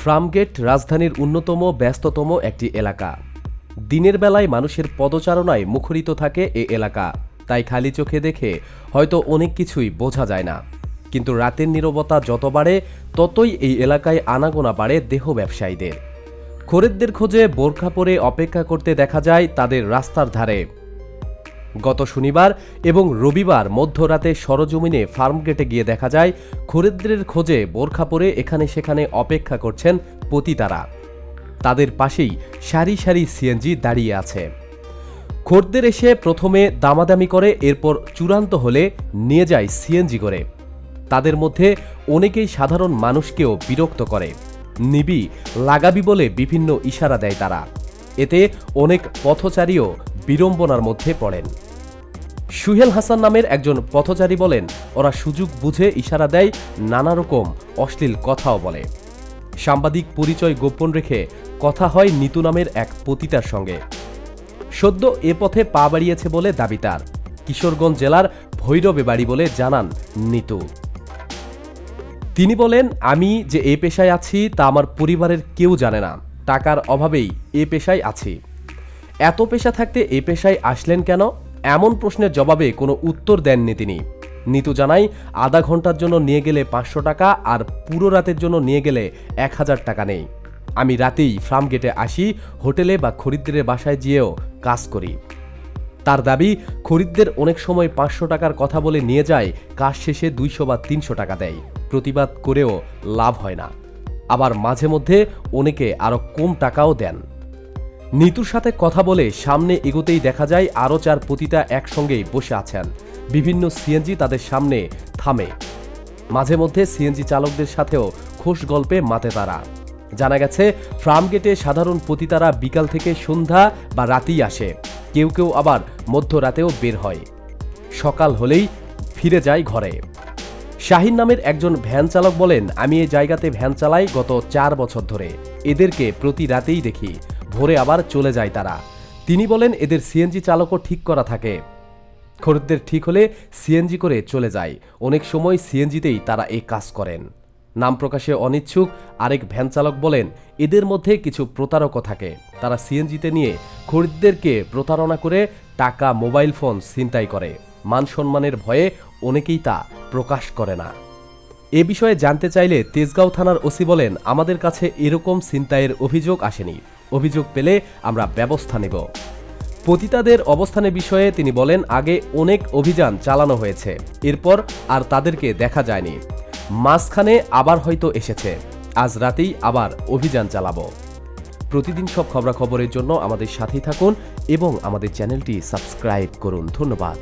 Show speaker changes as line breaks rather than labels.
ফার্মগেট রাজধানীর অন্যতম ব্যস্ততম একটি এলাকা। দিনের বেলায় মানুষের পদচারণায় মুখরিত থাকে এ এলাকা, তাই খালি চোখে দেখে হয়তো অনেক কিছুই বোঝা যায় না। কিন্তু রাতের নীরবতা যত বাড়ে ততই এই এলাকায় আনাগোনা বাড়ে দেহ ব্যবসায়ীদের। খরিদ্দের খোঁজে বোরখা পরে অপেক্ষা করতে দেখা যায় তাদের রাস্তার ধারে। গত শনিবার এবং রবিবার মধ্যরাতে সরজমিনে ফার্মগেটে গিয়ে দেখা যায় খরিদ্দের খোঁজে বোরখা পরে এখানে সেখানে অপেক্ষা করছেন পতিতারা। তাদের পাশেই সারি সারি সিএনজি দাঁড়িয়ে আছে। খরিদ্দের এসে প্রথমে দামাদামি করে, এরপর চূড়ান্ত হলে নিয়ে যায় সিএনজি করে। তাদের মধ্যে অনেকেই সাধারণ মানুষকেও বিরক্ত করে। নিবি লাগাবি বলে বিভিন্ন ইশারা দেয় তারা। এতে অনেক পথচারীও বিড়ম্বনার মধ্যে পড়েন। সুহেল হাসান নামের একজন পথচারী বলেন, ওরা সুযোগ বুঝে ইশারা দেয়, নানা রকম অশ্লীল কথাও বলে। সাংবাদিক পরিচয় গোপন রেখে কথা হয় নিতু নামের এক পতিতার সঙ্গে। সদ্য এ পথে পা বাড়িয়েছে বলে দাবি তার। কিশোরগঞ্জ জেলার ভৈরবে বাড়ি বলে জানান নিতু। তিনি বলেন, আমি যে এ পেশায় আছি তা আমার পরিবারের কেউ জানে না। টাকার অভাবেই এ পেশায় আছি। এত পেশা থাকতে এ পেশায় আসলেন কেন? এমন প্রশ্নের জবাবে কোনো উত্তর দেননি তিনি। নিতু জানায়, আধা ঘন্টার জন্য নিয়ে গেলে 500 টাকা আর পুরো রাতের জন্য নিয়ে গেলে 1000 টাকা নেই। আমি রাতেই ফার্মগেটে আসি, হোটেলে বা খরিদ্দের বাসায় গিয়েও কাজ করি। তার দাবি, খরিদ্দের অনেক সময় 500 টাকার কথা বলে নিয়ে যায়, কাজ শেষে 200 বা 300 টাকা দেয়। প্রতিবাদ করেও লাভ হয় না। আবার মাঝে মধ্যে অনেকে আরও কম টাকাও দেন। নিতুর সাথে কথা বলে সামনে এগোতেই দেখা যায় আরও 4 পতিতা একসঙ্গেই বসে আছেন। বিভিন্ন সিএনজি তাদের সামনে থামে। মাঝে মধ্যে সিএনজি চালকদের সাথেও খোশ গল্পে মাতে তারা। জানা গেছে, ফার্মগেটে সাধারণ পতিতারা বিকাল থেকে সন্ধ্যা বা রাতেই আসে। কেউ কেউ আবার মধ্যরাতেও বের হয়। সকাল হলেই ফিরে যায় ঘরে। শাহিন নামের একজন ভ্যান চালক বলেন, আমি এই জায়গাতে ভ্যান চালাই গত 4 বছর ধরে। এদেরকে প্রতি রাতেই দেখি, ভোরে আবার চলে যায় তারা। তিনি বলেন, এদের সিএনজি চালকও ঠিক করা থাকে। খরিদ্দের ঠিক হলে সিএনজি করে চলে যায়। অনেক সময় সিএনজিতেই তারা এই কাজ করেন। নাম প্রকাশে অনিচ্ছুক আরেক ভ্যান চালক বলেন, এদের মধ্যে কিছু প্রতারকও থাকে। তারা সিএনজিতে নিয়ে খরিদ্দেরকে প্রতারণা করে টাকা, মোবাইল ফোন ছিনতাই করে। মান সম্মানের ভয়ে অনেকেই তা প্রকাশ করে না। এ বিষয়ে জানতে চাইলে তেজগাঁও থানার ওসি বলেন, আমাদের কাছে এরকম ছিনতাইয়ের অভিযোগ আসেনি। অভিযোগ পেলে আমরা ব্যবস্থা নেব। পতিতাদের অবস্থানের বিষয়ে তিনি বলেন, আগে অনেক অভিযান চালানো হয়েছে, এরপর আর তাদেরকে দেখা যায়নি। মাঝখানে আবার হয়তো এসেছে। আজ রাতেই আবার অভিযান চালাবো। প্রতিদিন সব খবরাখবরের জন্য আমাদের সাথেই থাকুন এবং আমাদের চ্যানেলটি সাবস্ক্রাইব করুন। ধন্যবাদ।